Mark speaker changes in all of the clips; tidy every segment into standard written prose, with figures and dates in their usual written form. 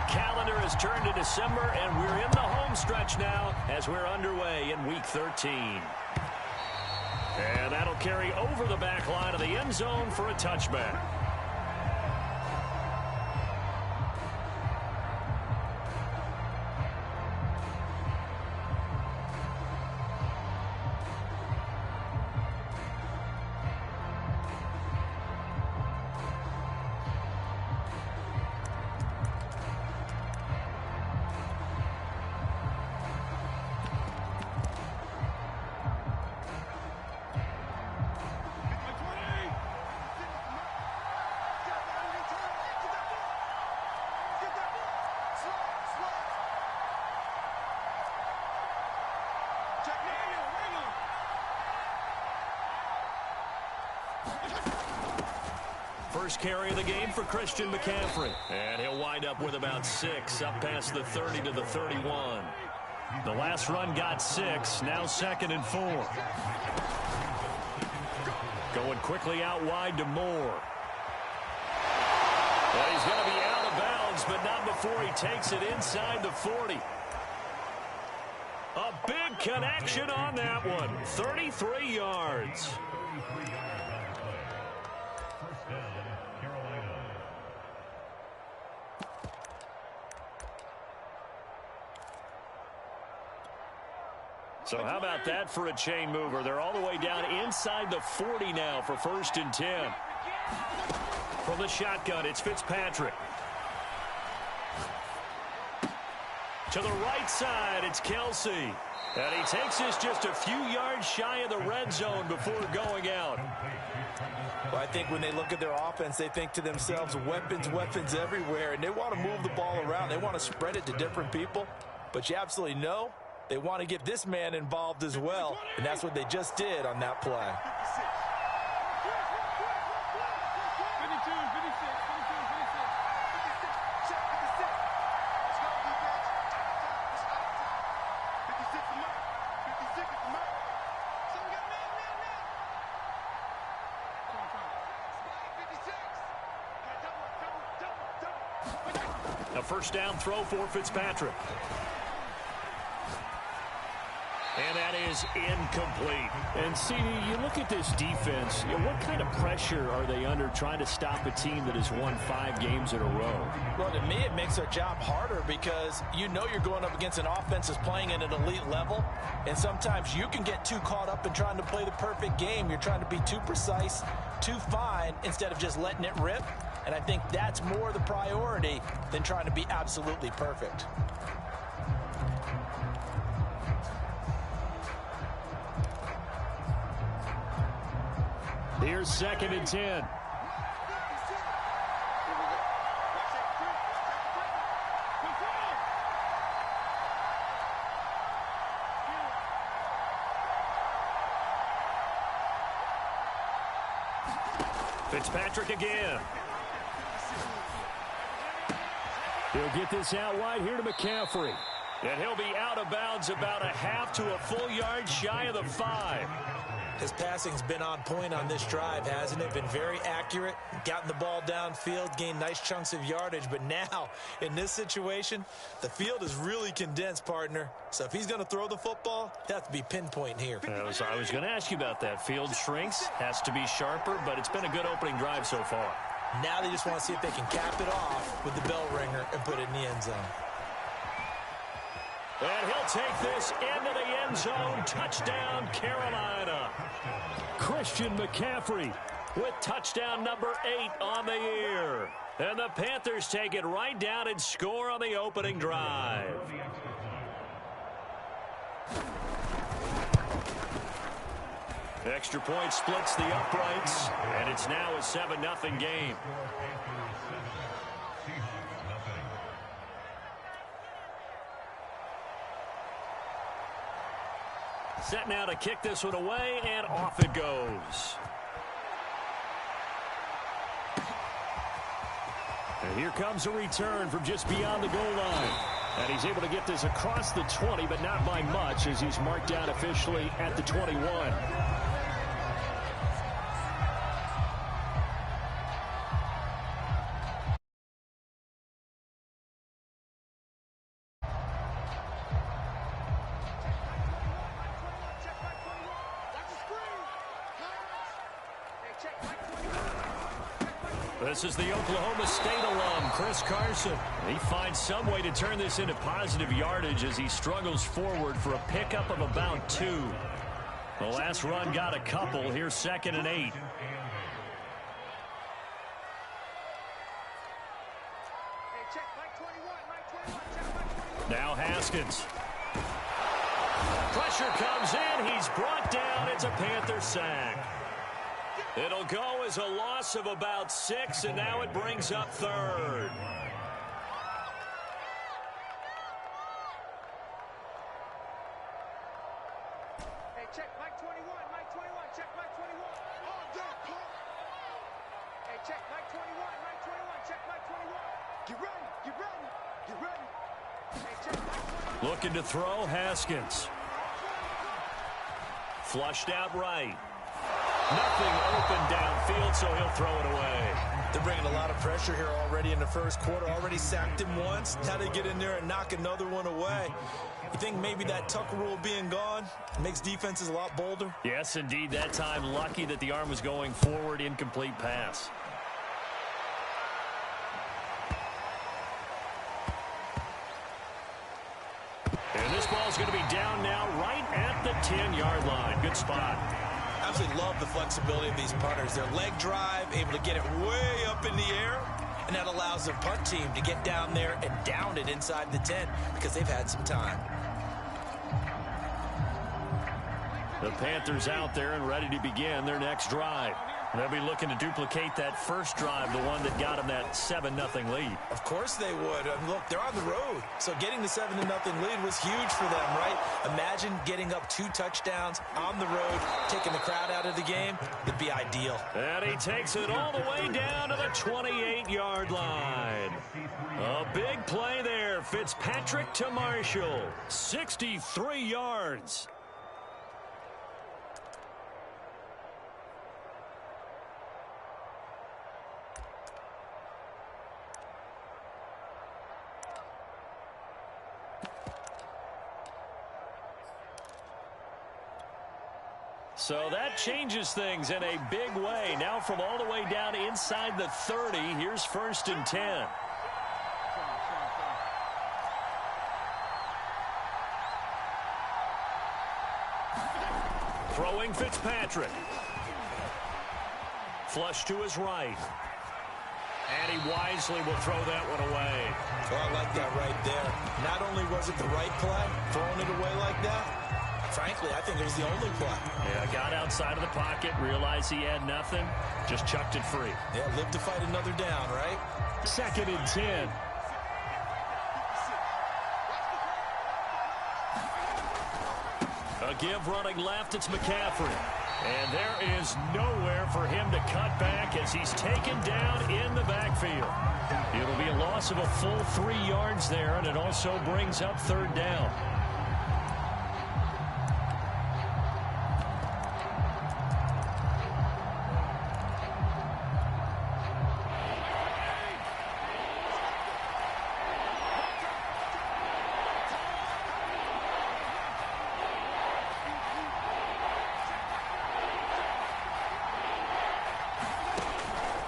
Speaker 1: calendar has turned to December, and we're in the home stretch now as we're underway in Week 13. And that'll carry over the back line of the end zone for a touchback. First carry of the game for Christian McCaffrey. And he'll wind up with about 6, up past the 30 to the 31. The last run got 6, now 2nd and 4. Going quickly out wide to Moore. And he's going to be out of bounds, but not before he takes it inside the 40. A big connection on that one. 33 yards. So how about that for a chain mover? They're all the way down inside the 40 now for 1st and 10. From the shotgun, it's Fitzpatrick. To the right side, it's Kelsey. And he takes this just a few yards shy of the red zone before going out.
Speaker 2: Well, I think when they look at their offense, they think to themselves, weapons, weapons everywhere. And they want to move the ball around. They want to spread it to different people. But you absolutely know they want to get this man involved as well. And that's what they just did on that play.
Speaker 1: A first down throw for Fitzpatrick. And that is incomplete. And, CD, you look at this defense, what kind of pressure are they under trying to stop a team that has won 5 games in a row?
Speaker 2: Well, to me, it makes their job harder because you know you're going up against an offense that's playing at an elite level. And sometimes you can get too caught up in trying to play the perfect game. You're trying to be too precise, too fine, instead of just letting it rip. And I think that's more the priority than trying to be absolutely perfect.
Speaker 1: Here's 2nd and 10. Fitzpatrick again. He'll get this out wide here to McCaffrey. And he'll be out of bounds about a half to a full yard shy of the 5.
Speaker 2: His passing's been on point on this drive, hasn't it? Been very accurate, gotten the ball downfield, gained nice chunks of yardage. But now, in this situation, the field is really condensed, partner. So if he's going to throw the football, he'll have to be pinpoint here.
Speaker 1: I was going to ask you about that. Field shrinks, has to be sharper, but it's been a good opening drive so far.
Speaker 2: Now they just want to see if they can cap it off with the bell ringer and put it in the end zone.
Speaker 1: And he'll take this into the end zone. Touchdown, Carolina. Christian McCaffrey with touchdown number 8 on the year. And the Panthers take it right down and score on the opening drive. The extra point splits the uprights, and it's now a 7-0 game. Set now to kick this one away, and off it goes. And here comes a return from just beyond the goal line. And he's able to get this across the 20, but not by much, as he's marked down officially at the 21. This is the Oklahoma State alum, Chris Carson. He finds some way to turn this into positive yardage as he struggles forward for a pickup of about 2. The last run got a couple. Here's 2nd and 8. Now Haskins. Pressure comes in. He's brought down. It's a Panther sack. It'll go as a loss of about 6, and now it brings up 3rd.
Speaker 3: Hey, check Mike 21, Mike 21, check Mike 21. Hey, check Mike 21, Mike 21, check Mike 21. Get ready, get ready, get ready. Hey, check Mike 21.
Speaker 1: Looking to throw, Haskins. Flushed out right. Nothing open downfield, so he'll throw it away.
Speaker 2: They're bringing a lot of pressure here already in the first quarter. Already sacked him once. Now they get in there and knock another one away. You think maybe that Tucker rule being gone makes defenses a lot bolder?
Speaker 1: Yes, indeed. That time, lucky that the arm was going forward. Incomplete pass. And this ball's going to be down now right at the 10-yard line. Good spot.
Speaker 2: I absolutely love the flexibility of these punters. Their leg drive, able to get it way up in the air, and that allows their punt team to get down there and down it inside the 10 because they've had some time.
Speaker 1: The Panthers out there and ready to begin their next drive. They'll be looking to duplicate that first drive, the one that got them that 7-0 lead.
Speaker 2: Of course they would. Look, they're on the road, so getting the 7-0 lead was huge for them, right? Imagine getting up 2 touchdowns on the road, taking the crowd out of the game. It'd be ideal.
Speaker 1: And he takes it all the way down to the 28-yard line. A big play there. Fitzpatrick to Marshall. 63 yards. So that changes things in a big way. Now from all the way down inside the 30, here's 1st and 10. Throwing Fitzpatrick. Flush to his right. And he wisely will throw that one away.
Speaker 2: Well, I like that right there. Not only was it the right play, throwing it away like that, frankly, I think it was the only play.
Speaker 1: Yeah, got outside of the pocket, realized he had nothing, just chucked it free.
Speaker 2: Yeah, live to fight another down, right?
Speaker 1: 2nd and 10. A give running left, it's McCaffrey. And there is nowhere for him to cut back as he's taken down in the backfield. It'll be a loss of a full 3 yards there, and it also brings up 3rd down.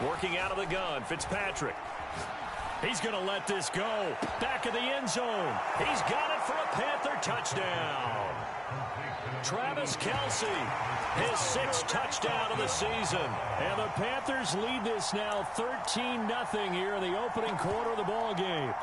Speaker 1: Working out of the gun, Fitzpatrick. He's going to let this go. Back of the end zone. He's got it for a Panther touchdown. Travis Kelce, his 6th touchdown of the season. And the Panthers lead this now 13-0 here in the opening quarter of the ball game.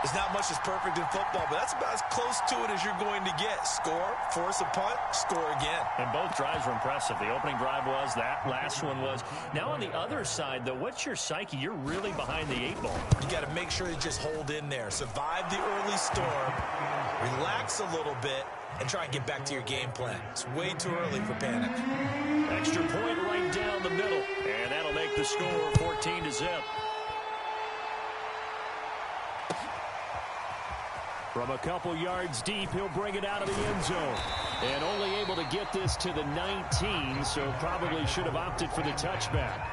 Speaker 2: There's not much that's perfect in football, but that's about as close to it as you're going to get. Score, force a punt, score again.
Speaker 1: And both drives were impressive. The opening drive was, that last one was. Now on the other side, though, what's your psyche? You're really behind the 8 ball.
Speaker 2: You got to make sure you just hold in there. Survive the early storm, relax a little bit, and try and get back to your game plan. It's way too early for panic.
Speaker 1: Extra point right down the middle, and that'll make the score 14-0. From a couple yards deep, he'll bring it out of the end zone. And only able to get this to the 19, so probably should have opted for the touchback.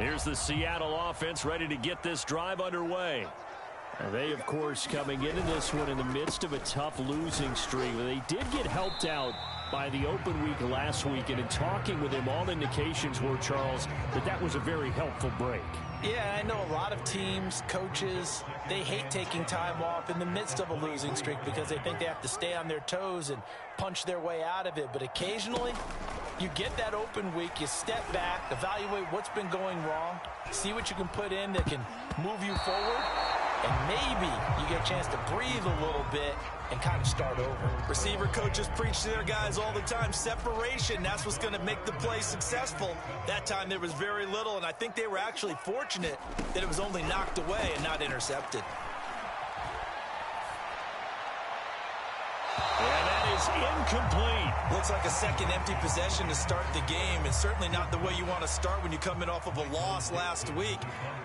Speaker 1: Here's the Seattle offense ready to get this drive underway. And they, of course, coming into this one in the midst of a tough losing streak. They did get helped out by the open week last week, and in talking with him, all indications were, Charles, that was a very helpful break.
Speaker 2: Yeah, I know a lot of teams, coaches, they hate taking time off in the midst of a losing streak because they think they have to stay on their toes and punch their way out of it. But occasionally, you get that open week, you step back, evaluate what's been going wrong, see what you can put in that can move you forward, and maybe you get a chance to breathe a little bit and kind of start over.
Speaker 4: Receiver coaches preach to their guys all the time. Separation, that's what's going to make the play successful. That time there was very little, and I think they were actually fortunate that it was only knocked away and not intercepted.
Speaker 1: And that is incomplete.
Speaker 4: Looks like a second empty possession to start the game, and certainly not the way you want to start when you come in off of a loss last week.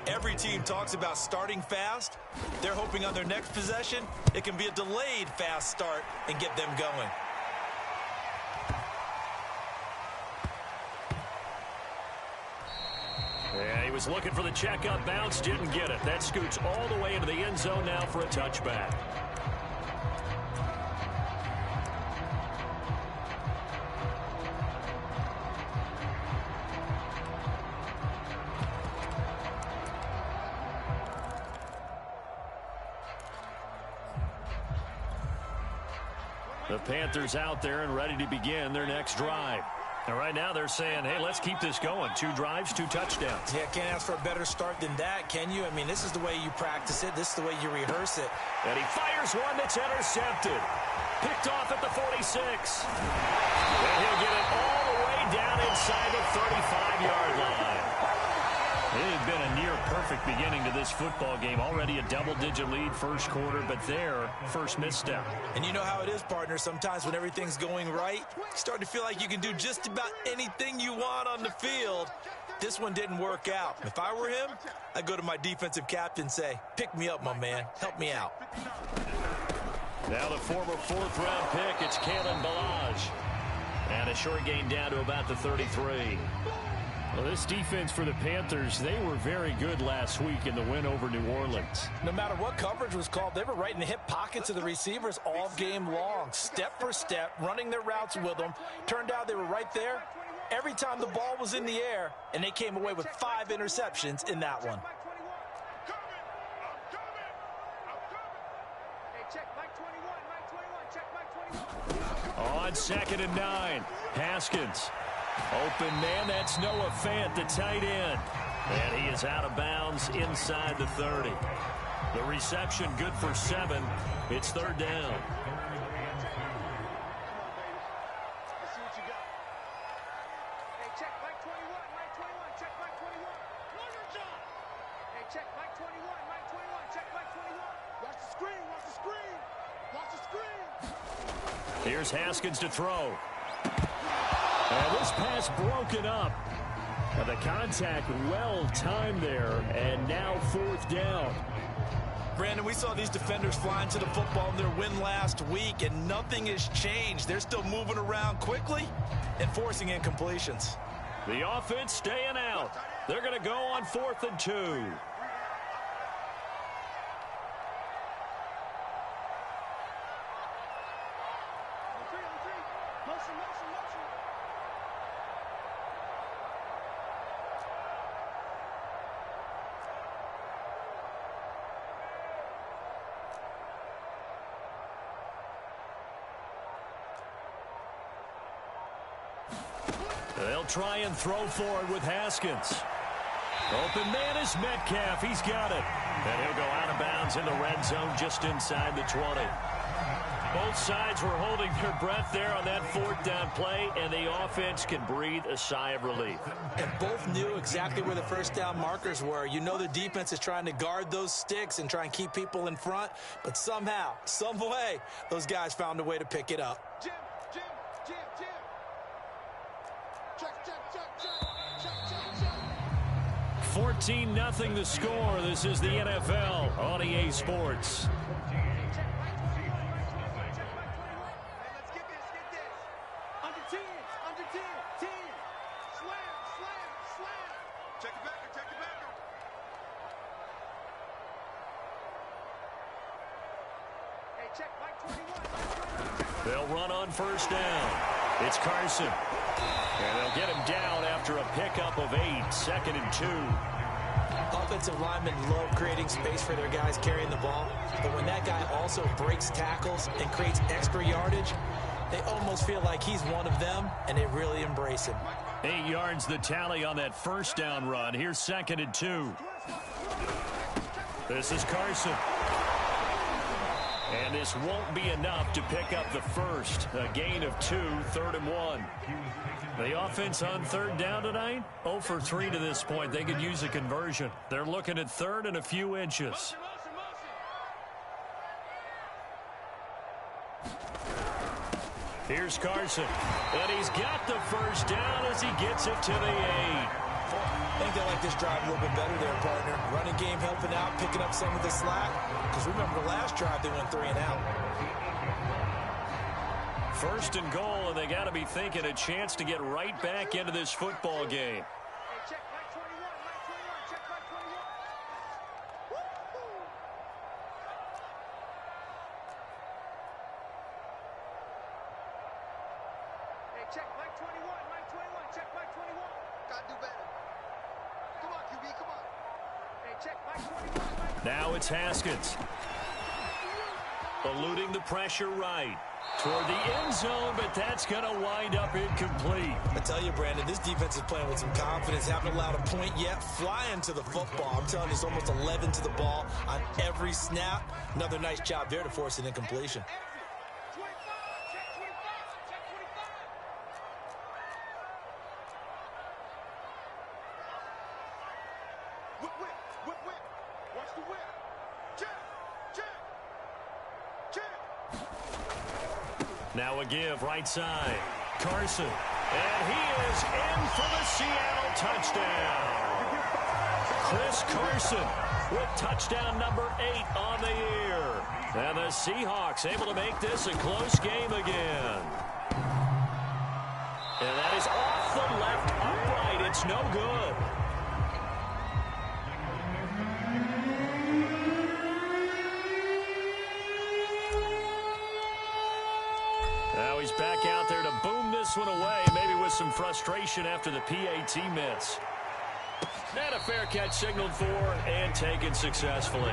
Speaker 4: Every team talks about starting fast. They're hoping on their next possession it can be a delayed fast start and get them going.
Speaker 1: Yeah, he was looking for the checkup bounce, didn't get it. That scoots all the way into the end zone now for a touchback. The Panthers out there and ready to begin their next drive. And right now they're saying, hey, let's keep this going. 2 drives, 2 touchdowns.
Speaker 4: Yeah, can't ask for a better start than that, can you? I mean, this is the way you practice it. This is the way you rehearse it.
Speaker 1: And he fires one that's intercepted. Picked off at the 46. And he'll get it all the way down inside the 35-yard line. It had been a near-perfect beginning to this football game. Already a double-digit lead first quarter, but their first misstep.
Speaker 4: And you know how it is, partner. Sometimes when everything's going right, you start to feel like you can do just about anything you want on the field. This one didn't work out. If I were him, I'd go to my defensive captain and say, pick me up, my man. Help me out.
Speaker 1: Now the former 4th-round pick, it's Kalen Ballage. And a short gain down to about the 33. Well, this defense for the Panthers, they were very good last week in the win over New Orleans.
Speaker 2: No matter what coverage was called, they were right in the hip pockets of the receivers all game long, step for step, running their routes with them. Turned out they were right there every time the ball was in the air, and they came away with 5 interceptions in that one.
Speaker 1: On 2nd and 9, Haskins. Open man, that's Noah Fant, the tight end. And he is out of bounds inside the 30. The reception good for 7. It's 3rd down. Here's Haskins to throw. And this pass broken up. And the contact well timed there. And now 4th down.
Speaker 4: Brandon, we saw these defenders flying to the football in their win last week, and nothing has changed. They're still moving around quickly and forcing incompletions.
Speaker 1: The offense staying out. They're going to go on 4th and 2. They'll try and throw for it with Haskins. Open man is Metcalf. He's got it. And he'll go out of bounds in the red zone just inside the 20. Both sides were holding their breath there on that 4th down play, and the offense can breathe a sigh of relief.
Speaker 2: And both knew exactly where the first down markers were. You know the defense is trying to guard those sticks and try and keep people in front, but somehow, some way, those guys found a way to pick it up.
Speaker 1: 14-0 the score. This is the NFL on EA Sports.
Speaker 3: Under 10, 10. Slam. Check it back. Check it back. Hey, check Mike 21.
Speaker 1: They'll run on first down. It's Carson. And they'll get him down after a pickup of 8, 2nd and 2.
Speaker 2: Offensive linemen love creating space for their guys carrying the ball, but when that guy also breaks tackles and creates extra yardage, they almost feel like he's one of them, and they really embrace him.
Speaker 1: 8 yards the tally on that first down run. Here's 2nd and 2. This is Carson. And this won't be enough to pick up the first. A gain of 2, 3rd and 1. The offense on 3rd down tonight, 0 for 3 to this point. They could use a conversion. They're looking at 3rd and a few inches. Here's Carson. And he's got the first down as he gets it to the 8.
Speaker 2: I think they like this drive a little bit better there, partner. Running game helping out, picking up some of the slack. Because remember the last drive, they went 3 and out.
Speaker 1: 1st and goal, and they got to be thinking a chance to get right back into this football game.
Speaker 3: Hey, check Mike 21. Mike 21. Check Mike 21. Woo-hoo. Hey, check Mike 21. Mike 21. Check Mike 21. Gotta do better. Come on, QB. Come on. Hey, check Mike 21. Mike 21.
Speaker 1: Now it's Haskins. Eluding the pressure right. Toward the end zone, but that's going to wind up incomplete.
Speaker 2: I tell you, Brandon, this defense is playing with some confidence. Haven't allowed a point yet. Flying to the football. I'm telling you, it's almost 11 to the ball on every snap. Another nice job there to force an incompletion.
Speaker 3: 25. Check 25. Check 25. Whip, whip. Whip, whip. Watch the whip. Check. Check. Check.
Speaker 1: Now a give, right side. Carson. And he is in for the Seattle touchdown. Chris Carson with touchdown number 8 on the year. And the Seahawks able to make this a close game again. And that is off the left upright. It's no good. Now he's back out there to boom this one away, maybe with some frustration after the PAT miss. And a fair catch signaled for and taken successfully.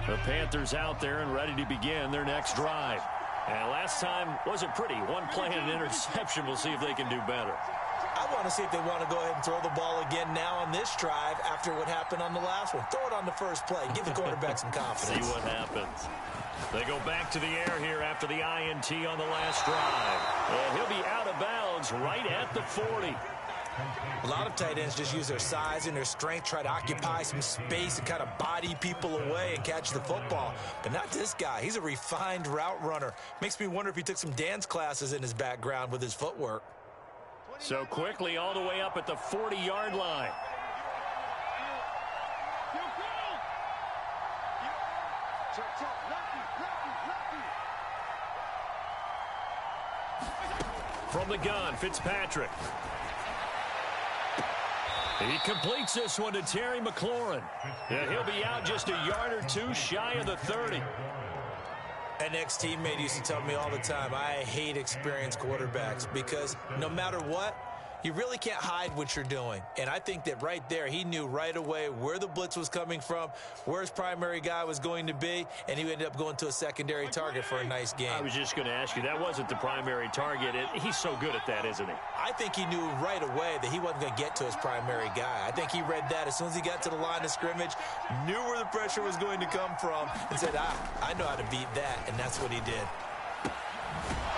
Speaker 1: The Panthers out there and ready to begin their next drive. And last time wasn't pretty. One play and an interception. We'll see if they can do better.
Speaker 2: I want to see if they want to go ahead and throw the ball again now on this drive after what happened on the last one. Throw it on the first play. Give the quarterback some confidence.
Speaker 1: See what happens. They go back to the air here after the INT on the last drive. And he'll be out of bounds right at the 40.
Speaker 2: A lot of tight ends just use their size and their strength, try to occupy some space and kind of body people away and catch the football. But not this guy. He's a refined route runner. Makes me wonder if he took some dance classes in his background with his footwork.
Speaker 1: So quickly all the way up at the 40-yard line. From the gun, Fitzpatrick. He completes this one to Terry McLaurin. And he'll be out just a yard or two shy of the 30.
Speaker 2: An ex-teammate used to tell me all the time, I hate experienced quarterbacks because no matter what, you really can't hide what you're doing. And I think that right there, he knew right away where the blitz was coming from, where his primary guy was going to be, and he ended up going to a secondary target for a nice game.
Speaker 1: I was just going to ask you, that wasn't the primary target. He's so good at that, isn't he?
Speaker 2: I think he knew right away that he wasn't going to get to his primary guy. I think he read that as soon as he got to the line of scrimmage, knew where the pressure was going to come from, and said, I know how to beat that, and that's what he did.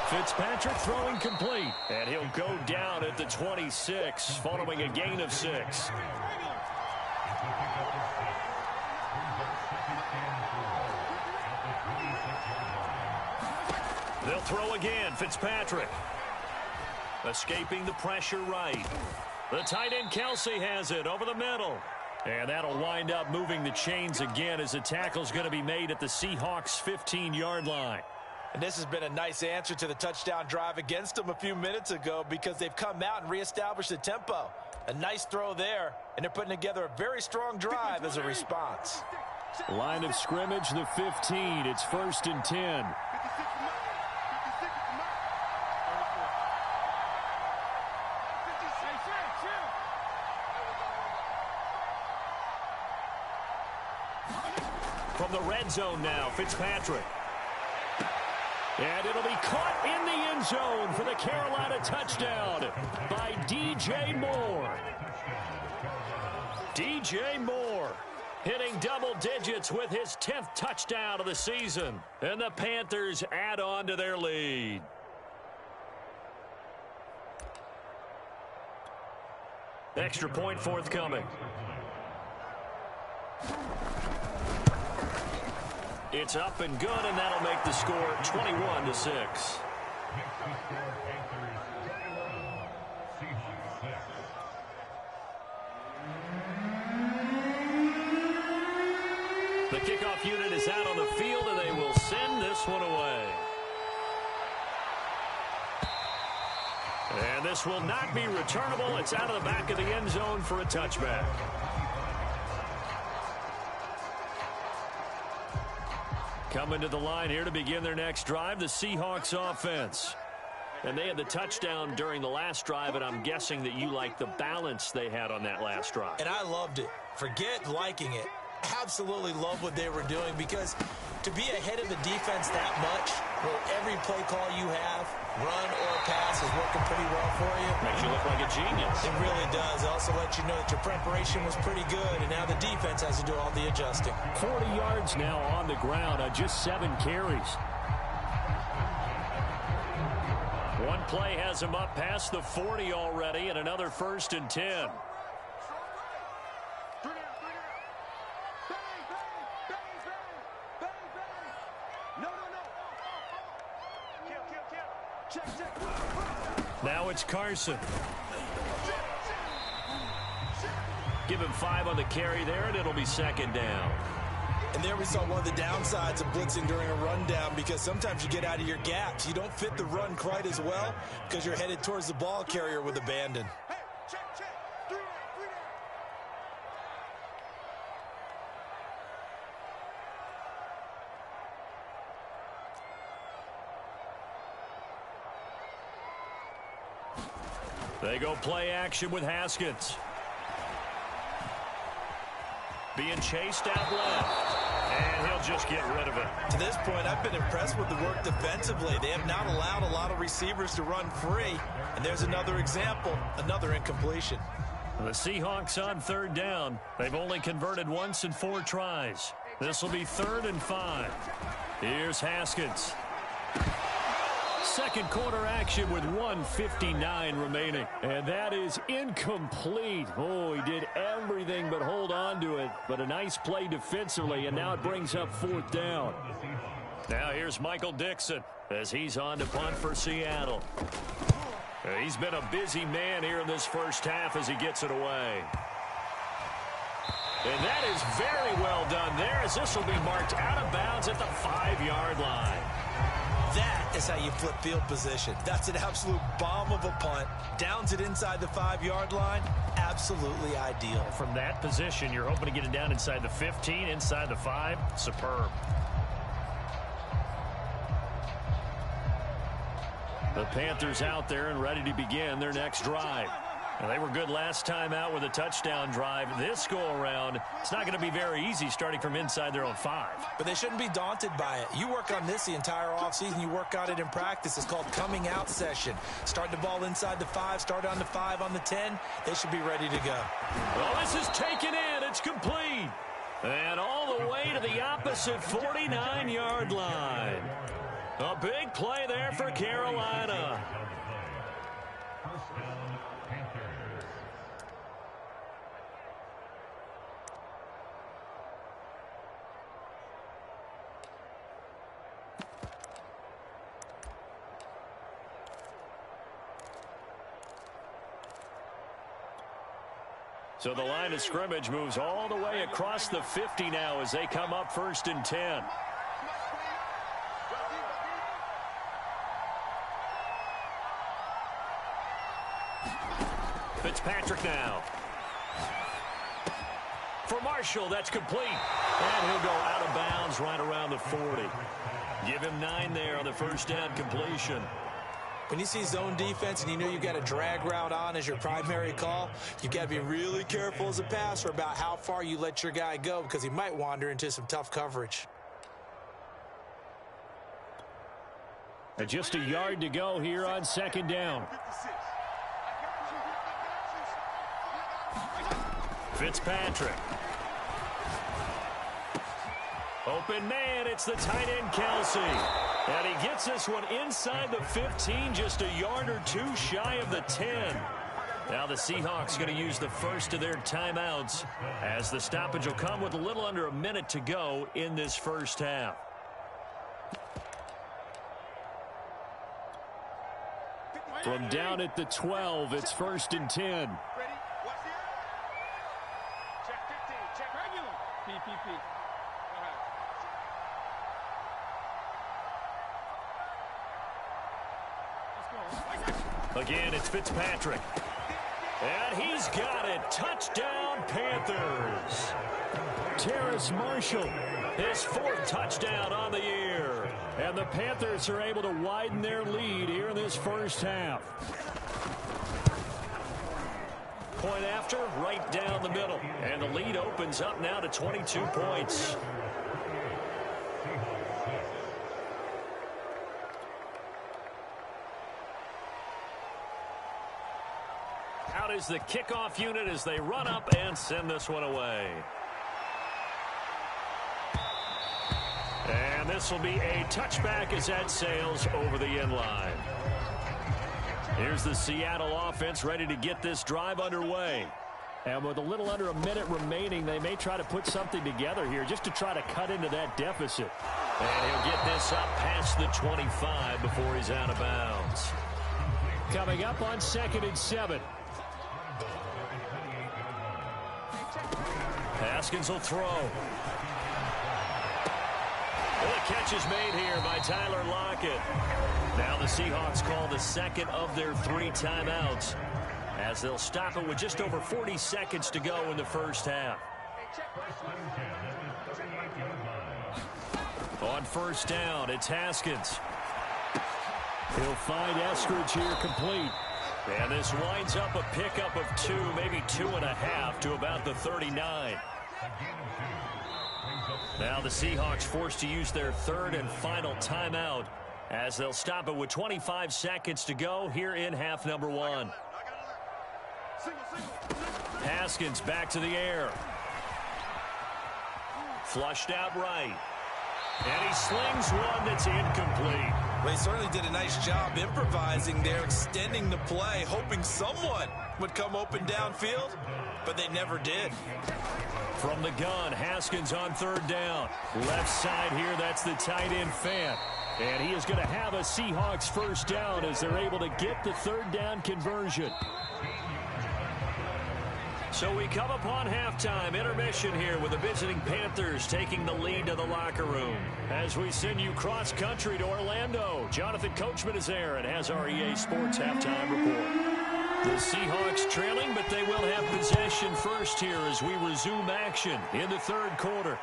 Speaker 1: Fitzpatrick throwing complete, and he'll go down at the 26 following a gain of 6. They'll throw again. Fitzpatrick escaping the pressure right. The tight end Kelsey has it over the middle. And that'll wind up moving the chains again as the tackle's going to be made at the Seahawks 15-yard line.
Speaker 2: And this has been a nice answer to the touchdown drive against them a few minutes ago because they've come out and reestablished the tempo. A nice throw there, and they're putting together a very strong drive as a response.
Speaker 1: Line of scrimmage, the 15. It's 1st and 10. From the red zone now, Fitzpatrick. And it'll be caught in the end zone for the Carolina touchdown by DJ Moore. DJ Moore hitting double digits with his 10th touchdown of the season. And the Panthers add on to their lead. Extra point forthcoming. It's up and good, and that'll make the score 21-6. The kickoff unit is out on the field, and they will send this one away. And this will not be returnable. It's out of the back of the end zone for a touchback. Coming to the line here to begin their next drive, the Seahawks offense. And they had the touchdown during the last drive, and I'm guessing that you like the balance they had on that last drive.
Speaker 2: And I loved it. Forget liking it. Absolutely love what they were doing because to be ahead of the defense that much, where every play call you have, run or pass, is working pretty well for you.
Speaker 1: Makes you look like a genius.
Speaker 2: It really does. It also lets you know that your preparation was pretty good, and now the defense has to do all the adjusting.
Speaker 1: 40 yards now on the ground on just 7 carries. One play has him up past the 40 already, and another 1st and 10. Now it's Carson. Give him 5 on the carry there, and it'll be 2nd down.
Speaker 2: And there we saw one of the downsides of blitzing during a rundown because sometimes you get out of your gaps. You don't fit the run quite as well because you're headed towards the ball carrier with abandon.
Speaker 1: They go play action with Haskins. Being chased out left. And he'll just get rid of it.
Speaker 2: To this point, I've been impressed with the work defensively. They have not allowed a lot of receivers to run free. And there's another example, another incompletion.
Speaker 1: The Seahawks on 3rd down. They've only converted once in 4 tries. This will be 3rd and 5. Here's Haskins. Second quarter action with 1:59 remaining. And that is incomplete. Oh, he did everything but hold on to it. But a nice play defensively, and now it brings up 4th down. Now here's Michael Dixon as he's on to punt for Seattle. He's been a busy man here in this first half as he gets it away. And that is very well done there as this will be marked out of bounds at the 5-yard line.
Speaker 2: That is how you flip field position. That's an absolute bomb of a punt. Downs it inside the 5-yard line. Absolutely ideal.
Speaker 1: From that position, you're hoping to get it down inside the 15, inside the 5. Superb. The Panthers out there and ready to begin their next drive. Now, they were good last time out with a touchdown drive. This go-around, it's not going to be very easy starting from inside their own 5.
Speaker 2: But they shouldn't be daunted by it. You work on this the entire offseason. You work on it in practice. It's called coming out session. Start the ball inside the 5, start on the 5, on the 10. They should be ready to go.
Speaker 1: Well, this is taken in. It's complete. And all the way to the opposite 49-yard line. A big play there for Carolina. So the line of scrimmage moves all the way across the 50 now as they come up 1st and 10. Fitzpatrick now. For Marshall, that's complete. And he'll go out of bounds right around the 40. Give him 9 there on the first down completion.
Speaker 2: When you see zone defense and you know you've got a drag route on as your primary call, you've got to be really careful as a passer about how far you let your guy go because he might wander into some tough coverage.
Speaker 1: And just a yard to go here on 2nd down. Fitzpatrick. Open man, it's the tight end Kelsey. And he gets this one inside the 15, just a yard or 2 shy of the 10. Now the Seahawks going to use the first of their timeouts as the stoppage will come with a little under a minute to go in this first half. From down at the 12, it's 1st and 10. Again, it's Fitzpatrick. And he's got it. Touchdown, Panthers. Terrace Marshall, his 4th touchdown on the year. And the Panthers are able to widen their lead here in this first half. Point after, right down the middle. And the lead opens up now to 22 points. Out is the kickoff unit as they run up and send this one away. And this will be a touchback as that sails over the end line. Here's the Seattle offense ready to get this drive underway. And with a little under a minute remaining, they may try to put something together here just to try to cut into that deficit. And he'll get this up past the 25 before he's out of bounds. Coming up on 2nd and 7. Haskins will throw. Well, the catch is made here by Tyler Lockett. Now the Seahawks call the 2nd of their 3 timeouts as they'll stop it with just over 40 seconds to go in the first half. On 1st down, it's Haskins. He'll find Eskridge here complete. And this winds up a pickup of 2, maybe 2.5 to about the 39. Now the Seahawks forced to use their 3rd and final timeout as they'll stop it with 25 seconds to go here in half number 1. Haskins back to the air. Flushed out right. And he slings one that's incomplete.
Speaker 4: Well, he certainly did a nice job improvising there, extending the play, hoping someone would come open downfield, but they never did.
Speaker 1: From the gun, Haskins on 3rd down. Left side here, that's the tight end Fant. And he is going to have a Seahawks first down as they're able to get the 3rd down conversion. So we come upon halftime intermission here with the visiting Panthers taking the lead to the locker room. As we send you cross country to Orlando, Jonathan Coachman is there and has our EA Sports halftime report. The Seahawks trailing, but they will have possession first here as we resume action in the 3rd quarter.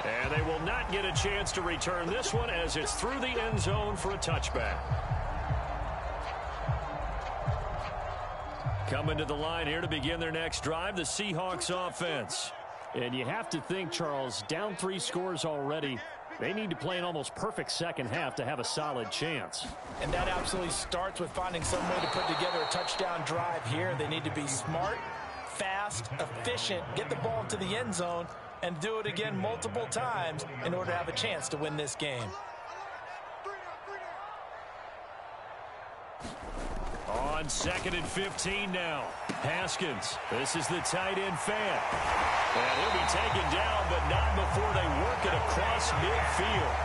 Speaker 1: And they will not get a chance to return this one as it's through the end zone for a touchback. Coming to the line here to begin their next drive, the Seahawks offense. And you have to think, Charles, down 3 scores already. They need to play an almost perfect second half to have a solid chance.
Speaker 2: And that absolutely starts with finding some way to put together a touchdown drive here. They need to be smart, fast, efficient, get the ball into the end zone, and do it again multiple times in order to have a chance to win this game.
Speaker 1: On 2nd and 15 now. Haskins. This is the tight end Fant. And he'll be taken down, but not before they work it across midfield.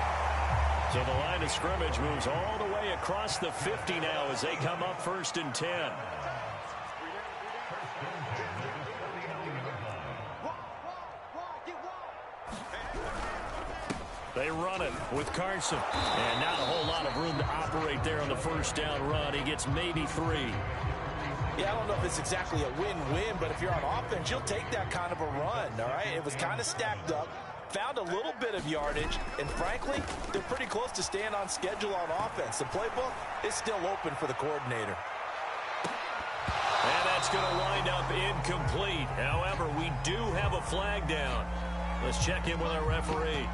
Speaker 1: So the line of scrimmage moves all the way across the 50 now as they come up 1st and 10. They run it with Carson. And not a whole lot of room to operate there on the first down run. He gets maybe 3.
Speaker 2: Yeah, I don't know if it's exactly a win-win, but if you're on offense, you'll take that kind of a run, all right? It was kind of stacked up, found a little bit of yardage, and frankly, they're pretty close to staying on schedule on offense. The playbook is still open for the coordinator.
Speaker 1: And that's going to wind up incomplete. However, we do have a flag down. Let's check in with our referee.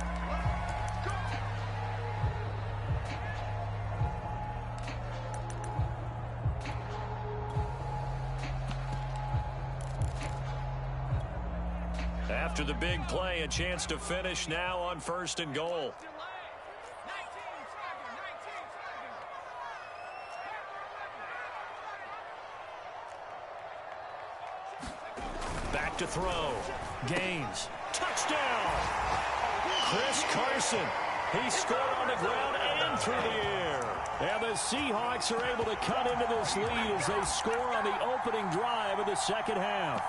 Speaker 1: After the big play, a chance to finish now on 1st and goal. Back to throw. Gaines. Touchdown! Chris Carson. He scored on the ground and through the air. And the Seahawks are able to cut into this lead as they score on the opening drive of the second half.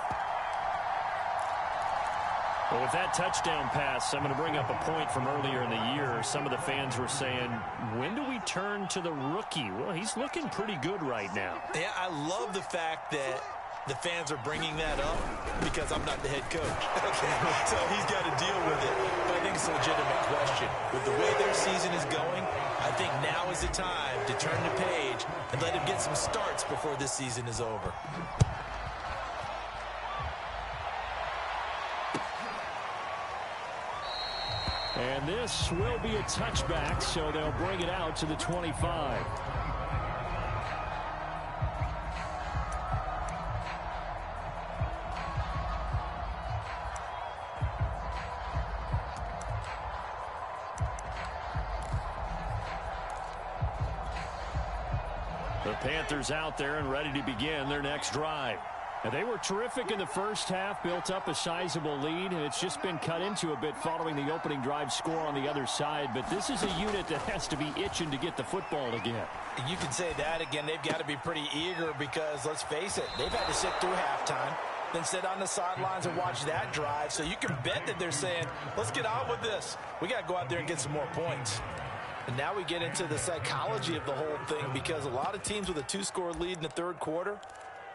Speaker 1: Well, with that touchdown pass, I'm going to bring up a point from earlier in the year. Some of the fans were saying, when do we turn to the rookie? Well, he's looking pretty good right now.
Speaker 4: Yeah, I love the fact that the fans are bringing that up because I'm not the head coach. Okay, so he's got to deal with it. But I think it's a legitimate question. With the way their season is going, I think now is the time to turn the page and let him get some starts before this season is over.
Speaker 1: And this will be a touchback, so they'll bring it out to the 25. The Panthers out there and ready to begin their next drive. And they were terrific in the first half, built up a sizable lead, and it's just been cut into a bit following the opening drive score on the other side. But this is a unit that has to be itching to get the football again.
Speaker 2: You can say that again. They've got to be pretty eager because, let's face it, they've had to sit through halftime, then sit on the sidelines and watch that drive. So you can bet that they're saying, let's get on with this. We got to go out there and get some more points. And now we get into the psychology of the whole thing because a lot of teams with a 2-score lead in the third quarter,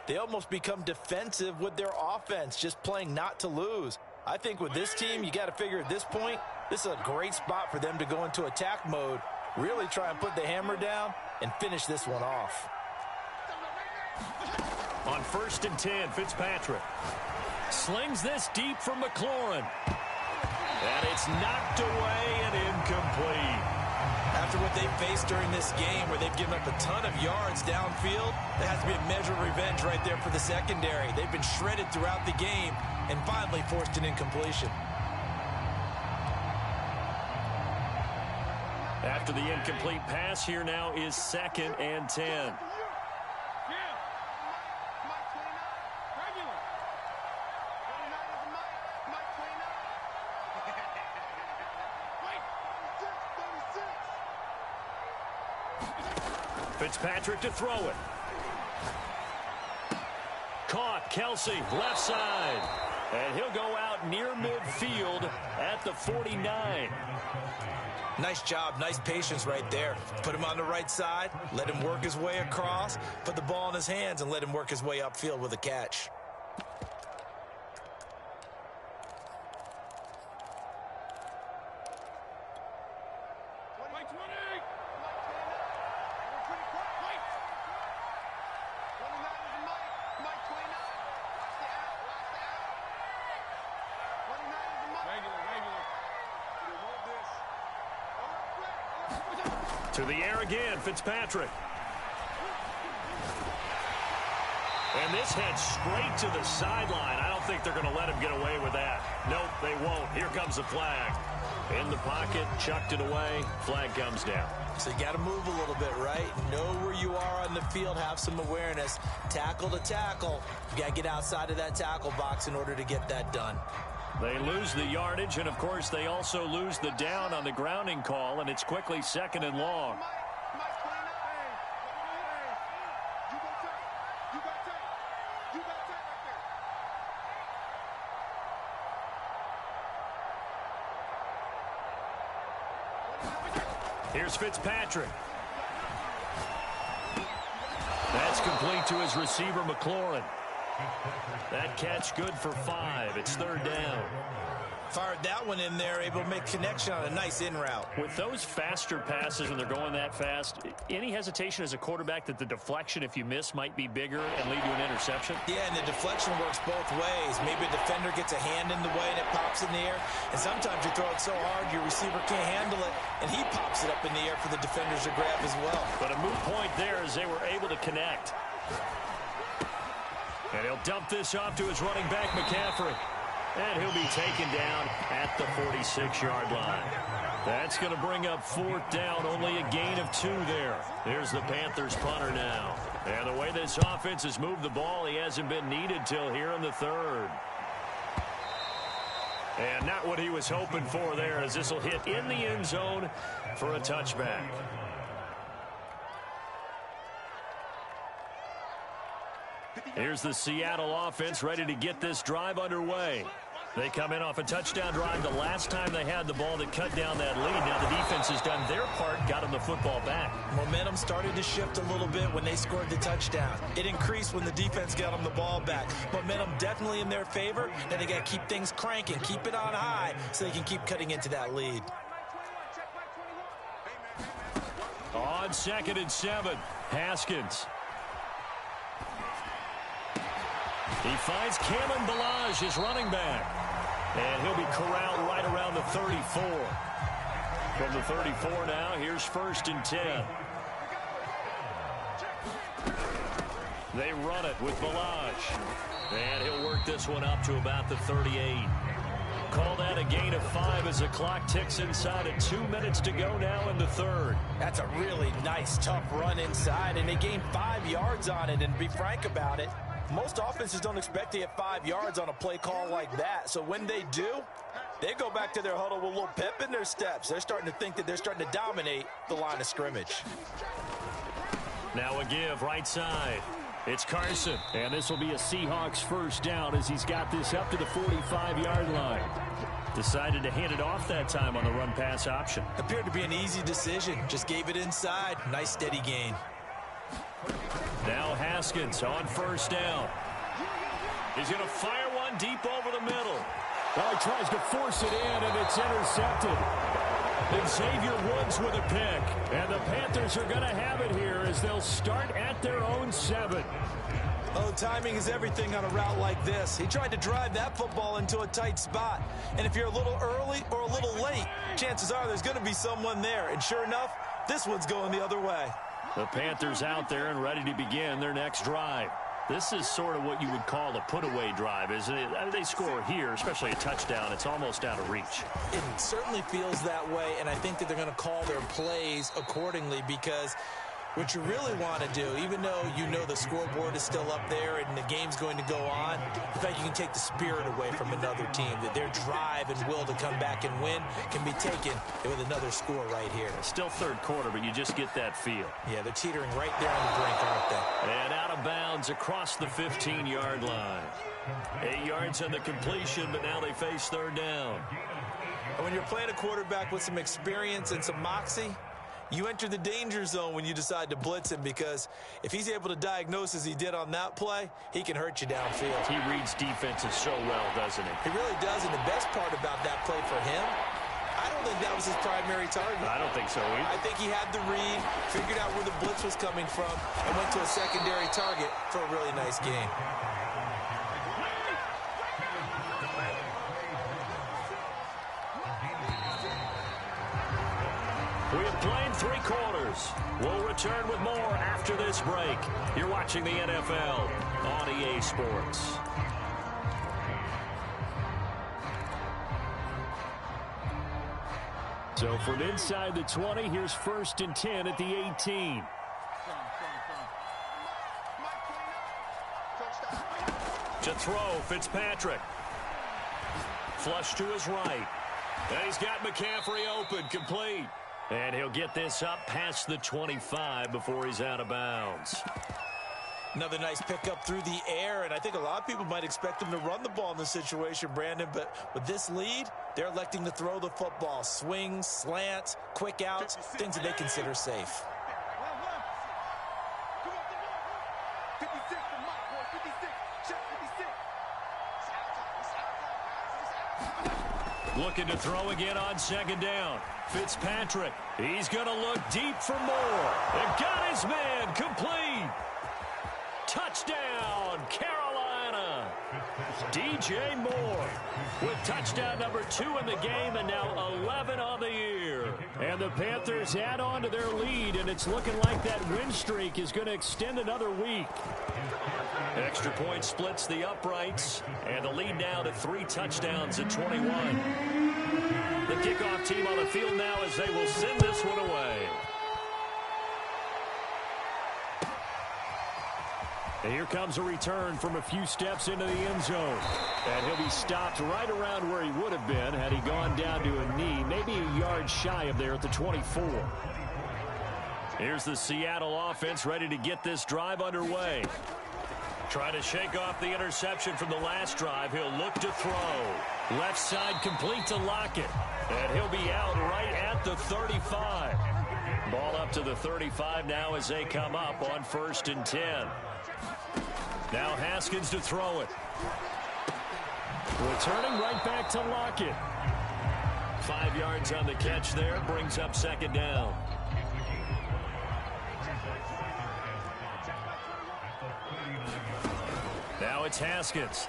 Speaker 2: they almost become defensive with their offense, just playing not to lose. I think with this team, you got to figure at this point, this is a great spot for them to go into attack mode, really try and put the hammer down and finish this one off.
Speaker 1: On 1st and 10, Fitzpatrick slings this deep from McLaurin. And it's knocked away and incomplete.
Speaker 4: After what they've faced during this game where they've given up a ton of yards downfield, there has to be a measure of revenge right there for the secondary. They've been shredded throughout the game and finally forced an incompletion.
Speaker 1: After the incomplete pass, here now is 2nd and 10. Fitzpatrick to throw it. Caught. Kelsey, left side. And he'll go out near midfield at the 49.
Speaker 4: Nice job. Nice patience right there. Put him on the right side. Let him work his way across. Put the ball in his hands and let him work his way upfield with a catch.
Speaker 1: To the air again, Fitzpatrick. And this heads straight to the sideline. I don't think they're going to let him get away with that. Nope, they won't. Here comes the flag. In the pocket, chucked it away. Flag comes down.
Speaker 4: So you got to move a little bit, right? Know where you are on the field. Have some awareness. Tackle to tackle. You got to get outside of that tackle box in order to get that done.
Speaker 1: They lose the yardage, and, of course, they also lose the down on the grounding call, and it's quickly 2nd and long. Here's Fitzpatrick. That's complete to his receiver, McLaurin. That catch good for 5. It's 3rd down.
Speaker 4: Fired that one in there, able to make connection on a nice in route.
Speaker 1: With those faster passes when they're going that fast, any hesitation as a quarterback that the deflection, if you miss, might be bigger and lead to an interception?
Speaker 4: Yeah, and the deflection works both ways. Maybe a defender gets a hand in the way and it pops in the air. And sometimes you throw it so hard your receiver can't handle it, and he pops it up in the air for the defenders to grab as well.
Speaker 1: But a moot point there as they were able to connect. And he'll dump this off to his running back, McCaffrey. And he'll be taken down at the 46-yard line. That's going to bring up 4th down, only a gain of 2 there. Here's the Panthers punter now. And the way this offense has moved the ball, he hasn't been needed till here in the 3rd. And not what he was hoping for there, as this will hit in the end zone for a touchback. Here's the Seattle offense ready to get this drive underway. They come in off a touchdown drive the last time they had the ball to cut down that lead. Now the defense has done their part, got them the football back.
Speaker 4: Momentum started to shift a little bit when they scored the touchdown. It increased when the defense got them the ball back. Momentum definitely in their favor. Now they got to keep things cranking, keep it on high so they can keep cutting into that lead.
Speaker 1: On 2nd and 7, Haskins. He finds Kalen Ballage, his running back. And he'll be corralled right around the 34. From the 34 now, here's 1st and 10. They run it with Ballage. And he'll work this one up to about the 38. Call that a gain of 5 as the clock ticks inside of 2 minutes to go now in the 3rd.
Speaker 2: That's a really nice, tough run inside, and they gained 5 yards on it. And to be frank about it, most offenses don't expect to get 5 yards on a play call like that. So when they do, they go back to their huddle with a little pep in their steps. They're starting to think that they're starting to dominate the line of scrimmage.
Speaker 1: Now a give right side. It's Carson. And this will be a Seahawks 1st down as he's got this up to the 45-yard line. Decided to hand it off that time on the run-pass option.
Speaker 4: Appeared to be an easy decision. Just gave it inside. Nice steady gain.
Speaker 1: Now Haskins on 1st down. He's going to fire one deep over the middle. Well, he tries to force it in, and it's intercepted. Xavier Woods with a pick. And the Panthers are going to have it here as they'll start at their own 7.
Speaker 4: Oh, timing is everything on a route like this. He tried to drive that football into a tight spot. And if you're a little early or a little late, chances are there's going to be someone there. And sure enough, this one's going the other way.
Speaker 1: The Panthers out there and ready to begin their next drive. This is sort of what you would call a put-away drive, isn't it? They score here, especially a touchdown. It's almost out of reach.
Speaker 4: It certainly feels that way, and I think that they're going to call their plays accordingly because what you really want to do, even though you know the scoreboard is still up there and the game's going to go on, the fact you can take the spirit away from another team, that their drive and will to come back and win can be taken with another score right here.
Speaker 1: Still 3rd quarter, but you just get that feel.
Speaker 4: Yeah, they're teetering right there on the brink, aren't they?
Speaker 1: And out of bounds across the 15-yard line. 8 yards on the completion, but now they face 3rd down.
Speaker 4: And when you're playing a quarterback with some experience and some moxie, you enter the danger zone when you decide to blitz him, because if he's able to diagnose as he did on that play, he can hurt you downfield.
Speaker 1: He reads defenses so well, doesn't he?
Speaker 4: He really does, and the best part about that play for him, I don't think that was his primary target.
Speaker 1: I don't think so either.
Speaker 4: I think he had the read, figured out where the blitz was coming from, and went to a secondary target for a really nice gain.
Speaker 1: We have played 3 quarters. We'll return with more after this break. You're watching the NFL on EA Sports. So from inside the 20, here's 1st and 10 at the 18. To throw, Fitzpatrick. Flush to his right. And he's got McCaffrey open, complete. And he'll get this up past the 25 before he's out of bounds.
Speaker 4: Another nice pickup through the air, and I think a lot of people might expect him to run the ball in this situation, Brandon, but with this lead, they're electing to throw the football. Swings, slants, quick outs, things that they consider safe.
Speaker 1: Looking to throw again on second down. Fitzpatrick, he's going to look deep for more. And got his man complete. Touchdown, Carolina. DJ Moore with touchdown number 2 in the game and now 11 on the year. And the Panthers add on to their lead, and it's looking like that win streak is going to extend another week. Extra point splits the uprights, and the lead now to 3 touchdowns at 21. The kickoff team on the field now as they will send this one away. And here comes a return from a few steps into the end zone. And he'll be stopped right around where he would have been had he gone down to a knee, maybe a yard shy of there at the 24. Here's the Seattle offense ready to get this drive underway. Trying to shake off the interception from the last drive. He'll look to throw. Left side complete to Lockett. And he'll be out right at the 35. Ball up to the 35 now as they come up on 1st and 10. Now Haskins to throw it. Returning right back to Lockett. 5 yards on the catch there. Brings up second down. Now it's Haskins.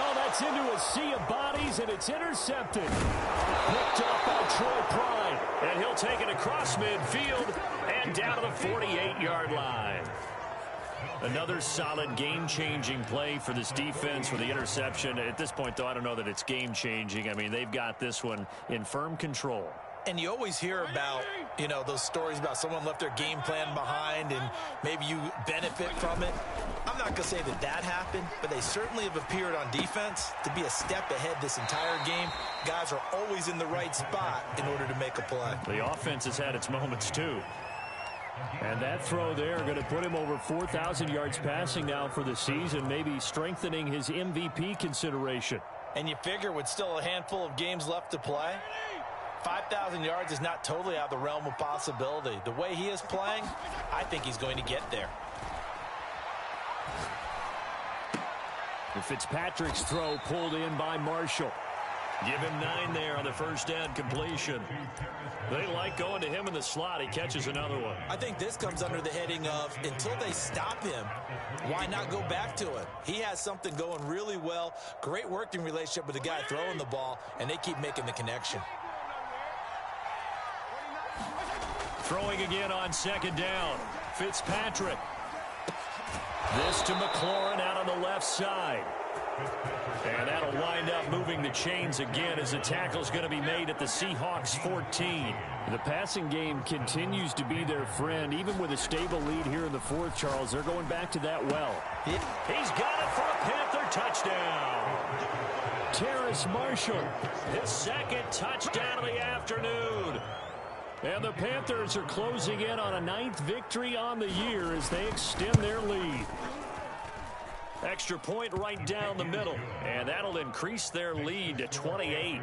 Speaker 1: Oh, that's into a sea of bodies, and it's intercepted. Picked off by Troy Pride. And he'll take it across midfield and down to the 48-yard line. Another solid game-changing play for this defense for the interception. At this point, though, I don't know that it's game-changing. I mean, they've got this one in firm control.
Speaker 4: And you always hear about, those stories about someone left their game plan behind and maybe you benefit from it. I'm not going to say that that happened, but they certainly have appeared on defense to be a step ahead this entire game. Guys are always in the right spot in order to make a play.
Speaker 1: The offense has had its moments, too. And that throw there going to put him over 4,000 yards passing now for the season, maybe strengthening his MVP consideration.
Speaker 4: And you figure with still a handful of games left to play, 5,000 yards is not totally out of the realm of possibility. The way he is playing, I think he's going to get there.
Speaker 1: And Fitzpatrick's throw pulled in by Marshall. Give him 9 there on the first down completion. They like going to him in the slot. He catches another one.
Speaker 4: I think this comes under the heading of until they stop him, why not go back to it? He has something going really well. Great working relationship with the guy throwing the ball, and they keep making the connection.
Speaker 1: Throwing again on second down. Fitzpatrick. This to McLaurin out on the left side. And that'll wind up moving the chains again as the tackle's going to be made at the Seahawks 14. The passing game continues to be their friend. Even with a stable lead here in the fourth, Charles, they're going back to that well. He's got it for a Panther touchdown. Terrace Marshall, his second touchdown of the afternoon. And the Panthers are closing in on a 9th victory on the year as they extend their lead. Extra point right down the middle, and that'll increase their lead to 28.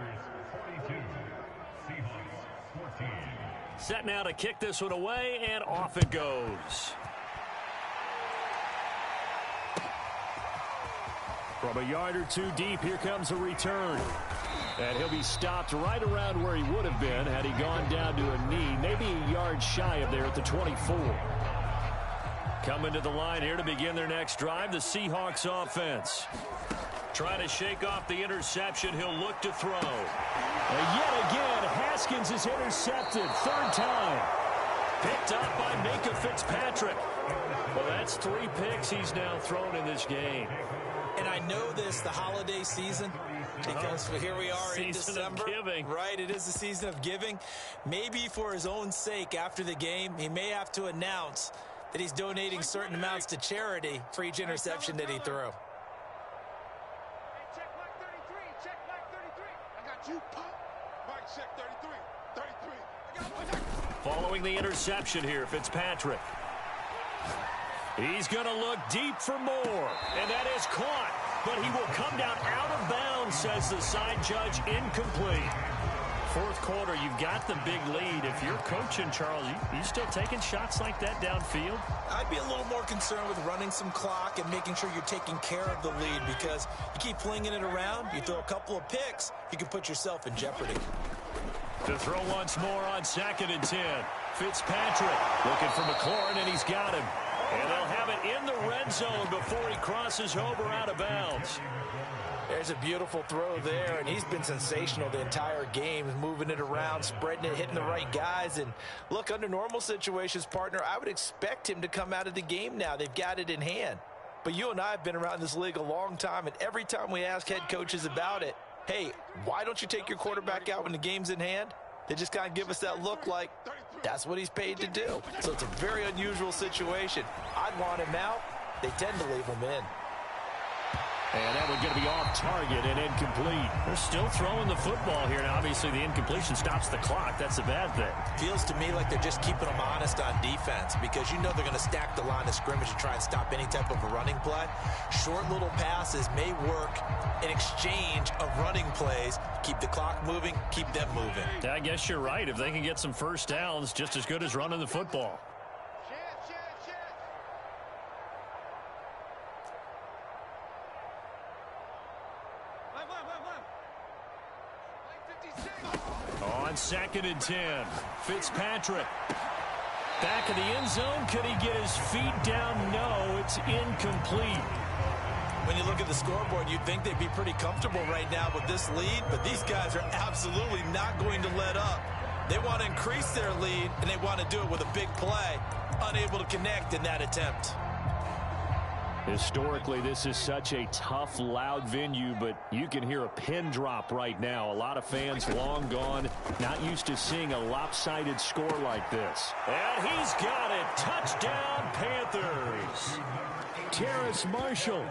Speaker 1: Set now to kick this one away, and off it goes. From a yard or two deep, here comes a return. And he'll be stopped right around where he would have been had he gone down to a knee, maybe a yard shy of there at the 24. Coming to the line here to begin their next drive, the Seahawks offense. Trying to shake off the interception, he'll look to throw. And yet again, Haskins is intercepted, 3rd time. Picked up by Minka Fitzpatrick. Well, that's 3 picks he's now thrown in this game.
Speaker 4: And I know this, the holiday season, because here we are in December.
Speaker 1: Season of giving.
Speaker 4: Right, it is the season of giving. Maybe for his own sake after the game, he may have to announce that he's donating certain amounts to charity for each interception that he threw.
Speaker 3: Hey, check Mike 33. Check Mike 33. I got you. Mike, check 33. 33. I got one.
Speaker 1: Following the interception here, Fitzpatrick. He's going to look deep for more, and that is caught. But he will come down out of bounds, says the side judge, incomplete. Fourth quarter, you've got the big lead. If you're coaching, Charles, you still taking shots like that downfield?
Speaker 4: I'd be a little more concerned with running some clock and making sure you're taking care of the lead, because you keep flinging it around, you throw a couple of picks, you can put yourself in jeopardy.
Speaker 1: To throw once more on 2nd and 10. Fitzpatrick looking for McLaurin, and he's got him. And they'll have it in the red zone before he crosses over out of bounds.
Speaker 2: There's a beautiful throw there, and he's been sensational the entire game, moving it around, spreading it, hitting the right guys. And look, under normal situations, partner, I would expect him to come out of the game now. They've got it in hand. But you and I have been around this league a long time, and every time we ask head coaches about it, hey, why don't you take your quarterback out when the game's in hand? They just kind of give us that look like that's what he's paid to do. So it's a very unusual situation. I'd want him out. They tend to leave him in.
Speaker 1: And that one's going to be off target and incomplete. They're still throwing the football here. Now, obviously, the incompletion stops the clock. That's a bad thing.
Speaker 4: Feels to me like they're just keeping them honest on defense, because you know they're going to stack the line of scrimmage to try and stop any type of a running play. Short little passes may work in exchange of running plays. Keep the clock moving, keep them moving.
Speaker 1: I guess you're right. If they can get some first downs, just as good as running the football. On 2nd and 10, Fitzpatrick. Back of the end zone. Could he get his feet down? No, it's incomplete.
Speaker 4: When you look at the scoreboard, you'd think they'd be pretty comfortable right now with this lead, but these guys are absolutely not going to let up. They want to increase their lead, and they want to do it with a big play. Unable to connect in that attempt.
Speaker 1: Historically, this is such a tough, loud venue, but you can hear a pin drop right now. A lot of fans long gone, not used to seeing a lopsided score like this. And he's got it. Touchdown, Panthers. Terrace Marshall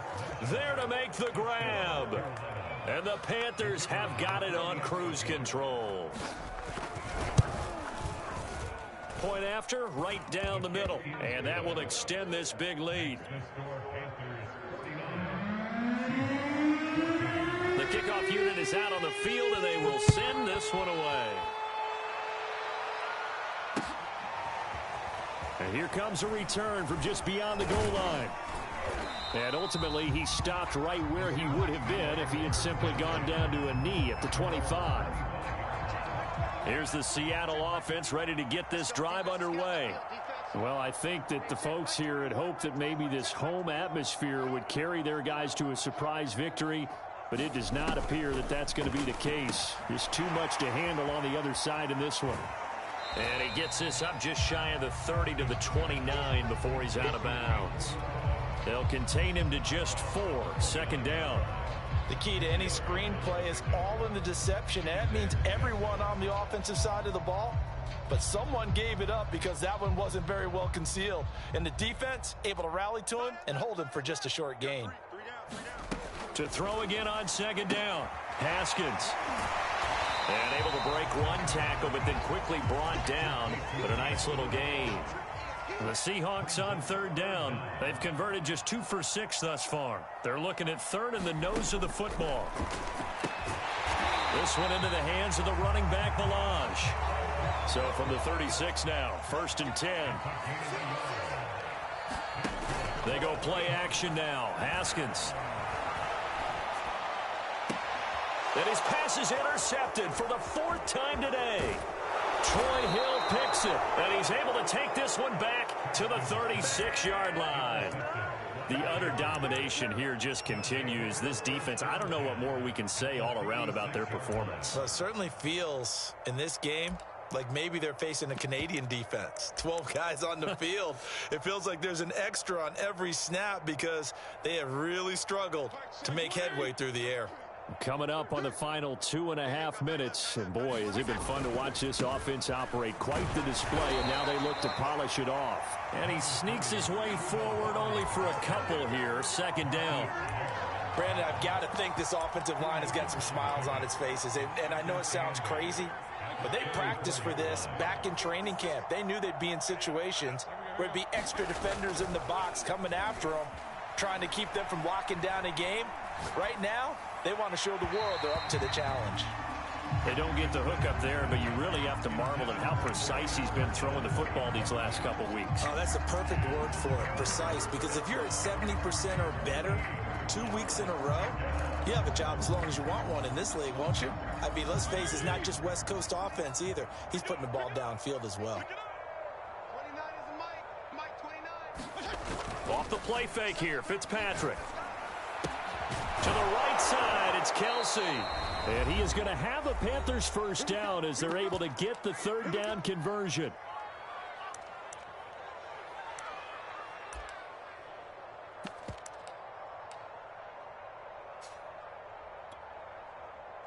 Speaker 1: there to make the grab. And the Panthers have got it on cruise control. Point after, right down the middle. And that will extend this big lead. The kickoff unit is out on the field, and they will send this one away. And here comes a return from just beyond the goal line. And ultimately, he stopped right where he would have been if he had simply gone down to a knee at the 25. Here's the Seattle offense ready to get this drive underway. Well, I think that the folks here had hoped that maybe this home atmosphere would carry their guys to a surprise victory, but it does not appear that that's going to be the case. Just too much to handle on the other side in this one. And he gets this up just shy of the 30 to the 29 before he's out of bounds. They'll contain him to just 4. 2nd down.
Speaker 2: The key to any screenplay is all in the deception. That means everyone on the offensive side of the ball, but someone gave it up because that one wasn't very well concealed. And the defense able to rally to him and hold him for just a short gain.
Speaker 1: To throw again on 2nd down. Haskins. And able to break one tackle, but then quickly brought down. But a nice little gain. The Seahawks on 3rd down. They've converted just 2 for 6 thus far. They're looking at 3rd and the nose of the football. This one into the hands of the running back, Melange. So from the 36 now, 1st and 10. They go play action now. Haskins. And his pass is intercepted for the 4th time today. Troy Hill picks it, and he's able to take this one back to the 36-yard line. The utter domination here just continues. This defense, I don't know what more we can say all around about their performance.
Speaker 4: Well, it certainly feels in this game like maybe they're facing a Canadian defense. 12 guys on the field. It feels like there's an extra on every snap because they have really struggled to make headway through the air.
Speaker 1: Coming up on the final 2.5 minutes. And boy, has it been fun to watch this offense operate. Quite the display, and now they look to polish it off. And he sneaks his way forward only for a couple here. 2nd down.
Speaker 2: Brandon, I've got to think this offensive line has got some smiles on its faces. And I know it sounds crazy, but they practiced for this back in training camp. They knew they'd be in situations where it'd be extra defenders in the box coming after them, trying to keep them from locking down a game. Right now, they want to show the world they're up to the challenge.
Speaker 1: They don't get the hook up there, but you really have to marvel at how precise he's been throwing the football these last couple weeks.
Speaker 4: Oh, that's a perfect word for it, precise, because if you're at 70% or better 2 weeks in a row, you have a job as long as you want one in this league, won't you? I mean, let's face it, it's not just West Coast offense either. He's putting the ball downfield as well.
Speaker 3: 29 is a Mike. Mike 29.
Speaker 1: Off the play fake here, Fitzpatrick. To the right side, it's Kelsey. And he is going to have a Panthers first down as they're able to get the third down conversion.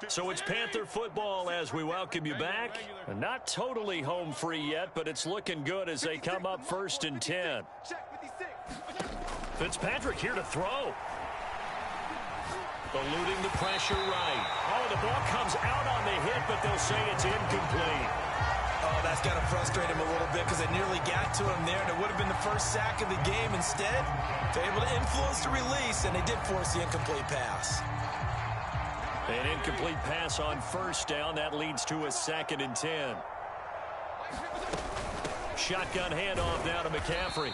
Speaker 1: So it's Panther football as we welcome you back. Not totally home free yet, but it's looking good as they come up 1st and 10. Fitzpatrick here to throw. Eluding the pressure right. Oh, the ball comes out on the hit, but they'll say it's incomplete.
Speaker 4: Oh, that's got to frustrate him a little bit because they nearly got to him there, and it would have been the first sack of the game. Instead, they're able to influence the release, and they did force the incomplete pass.
Speaker 1: An incomplete pass on first down. That leads to a 2nd and 10. Shotgun handoff now to McCaffrey.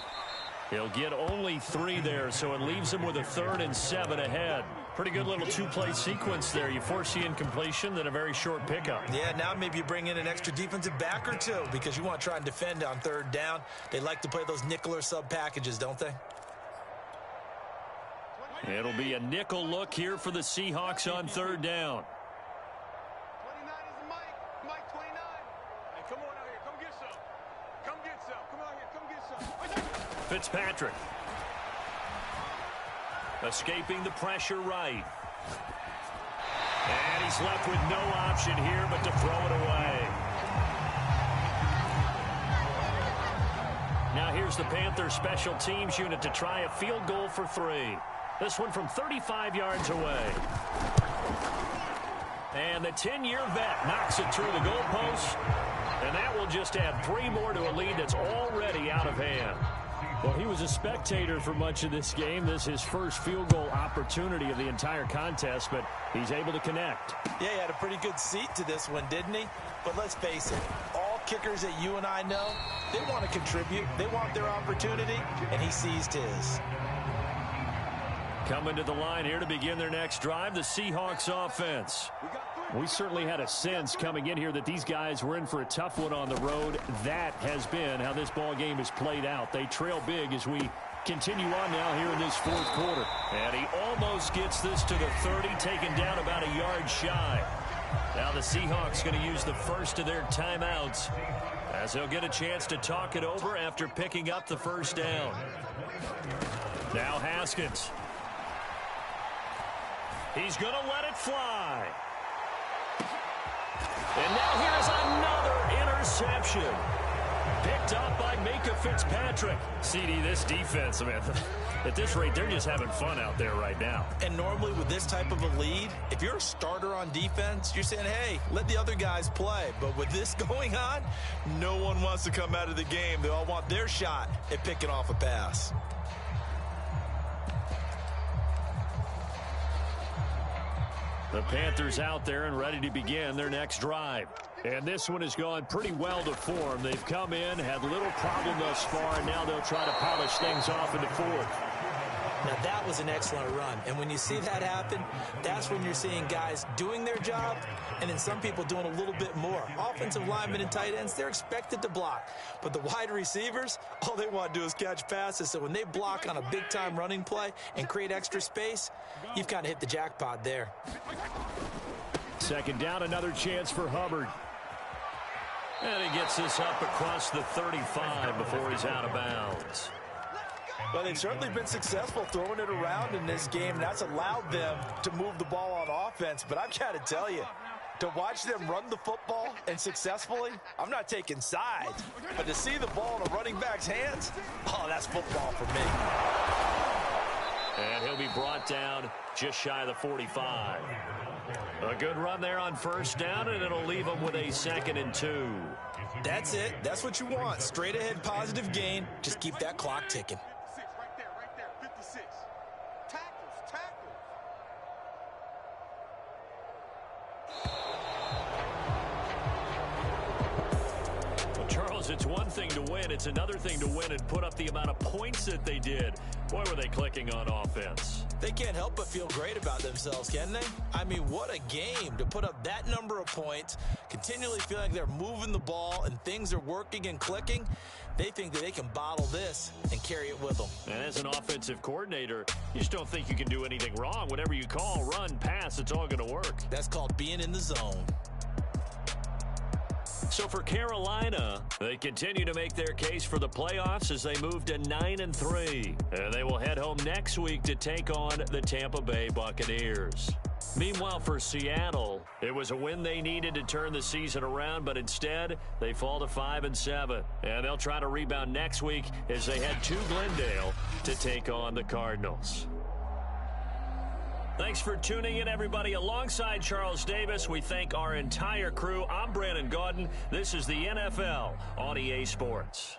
Speaker 1: He'll get only 3 there, so it leaves him with a 3rd and 7 ahead. Pretty good little 2-play sequence there. You force the incompletion, then a very short pickup.
Speaker 4: Yeah, now maybe you bring in an extra defensive back or two because you want to try and defend on 3rd down. They like to play those nickel or sub packages, don't they?
Speaker 1: It'll be a nickel look here for the Seahawks on 3rd down.
Speaker 3: 29 is a Mike. Mike 29. Hey, come on out here. Come get some. Come get some. Come out here. Come get some.
Speaker 1: Fitzpatrick. Escaping the pressure right. And he's left with no option here but to throw it away. Now here's the Panthers special teams unit to try a field goal for 3. This one from 35 yards away. And the 10-year vet knocks it through the goalpost. And that will just add 3 more to a lead that's already out of hand. Well, he was a spectator for much of this game. This is his first field goal opportunity of the entire contest, but he's able to connect.
Speaker 2: Yeah, he had a pretty good seat to this one, didn't he? But let's face it, all kickers that you and I know, they want to contribute. They want their opportunity, and he seized his.
Speaker 1: Coming to the line here to begin their next drive, the Seahawks offense. We certainly had a sense coming in here that these guys were in for a tough one on the road. That has been how this ball game has played out. They trail big as we continue on now here in this 4th quarter. And he almost gets this to the 30, taken down about a yard shy. Now the Seahawks going to use the first of their timeouts as they'll get a chance to talk it over after picking up the first down. Now Haskins. He's going to let it fly. And now here's another interception. Picked up by Micah Fitzpatrick. CD, this defense, man, at this rate, they're just having fun out there right now.
Speaker 4: And normally with this type of a lead, if you're a starter on defense, you're saying, hey, let the other guys play. But with this going on, no one wants to come out of the game. They all want their shot at picking off a pass.
Speaker 1: The Panthers out there and ready to begin their next drive. And this one has gone pretty well to form. They've come in, had little problem thus far, and now they'll try to polish things off in the 4th.
Speaker 4: Now, that was an excellent run. And when you see that happen, that's when you're seeing guys doing their job and then some people doing a little bit more. Offensive linemen and tight ends, they're expected to block. But the wide receivers, all they want to do is catch passes. So when they block on a big-time running play and create extra space, you've kind of hit the jackpot there.
Speaker 1: 2nd down, another chance for Hubbard. And he gets this up across the 35 before he's out of bounds.
Speaker 2: Well, they've certainly been successful throwing it around in this game, and that's allowed them to move the ball on offense. But I've got to tell you, to watch them run the football and successfully, I'm not taking sides. But to see the ball in a running back's hands, oh, that's football for me.
Speaker 1: And he'll be brought down just shy of the 45. A good run there on first down, and it'll leave him with a 2nd and 2.
Speaker 4: That's it. That's what you want. Straight ahead positive gain. Just keep that clock ticking.
Speaker 3: 56, right there, 56. Tackles.
Speaker 1: Well, Charles, it's one thing to win. It's another thing to win and put up the amount of points that they did. Boy, were they clicking on offense.
Speaker 4: They can't help but feel great about themselves, can they? I mean, what a game to put up that number of points, continually feel like they're moving the ball and things are working and clicking. They think that they can bottle this and carry it with them.
Speaker 1: And as an offensive coordinator, you just don't think you can do anything wrong. Whatever you call, run, pass, it's all going to work.
Speaker 4: That's called being in the zone.
Speaker 1: So for Carolina, they continue to make their case for the playoffs as they move to 9-3. And they will head home next week to take on the Tampa Bay Buccaneers. Meanwhile, for Seattle, it was a win they needed to turn the season around, but instead, they fall to 5-7. And they'll try to rebound next week as they head to Glendale to take on the Cardinals. Thanks for tuning in, everybody. Alongside Charles Davis, we thank our entire crew. I'm Brandon Gaudin. This is the NFL on EA Sports.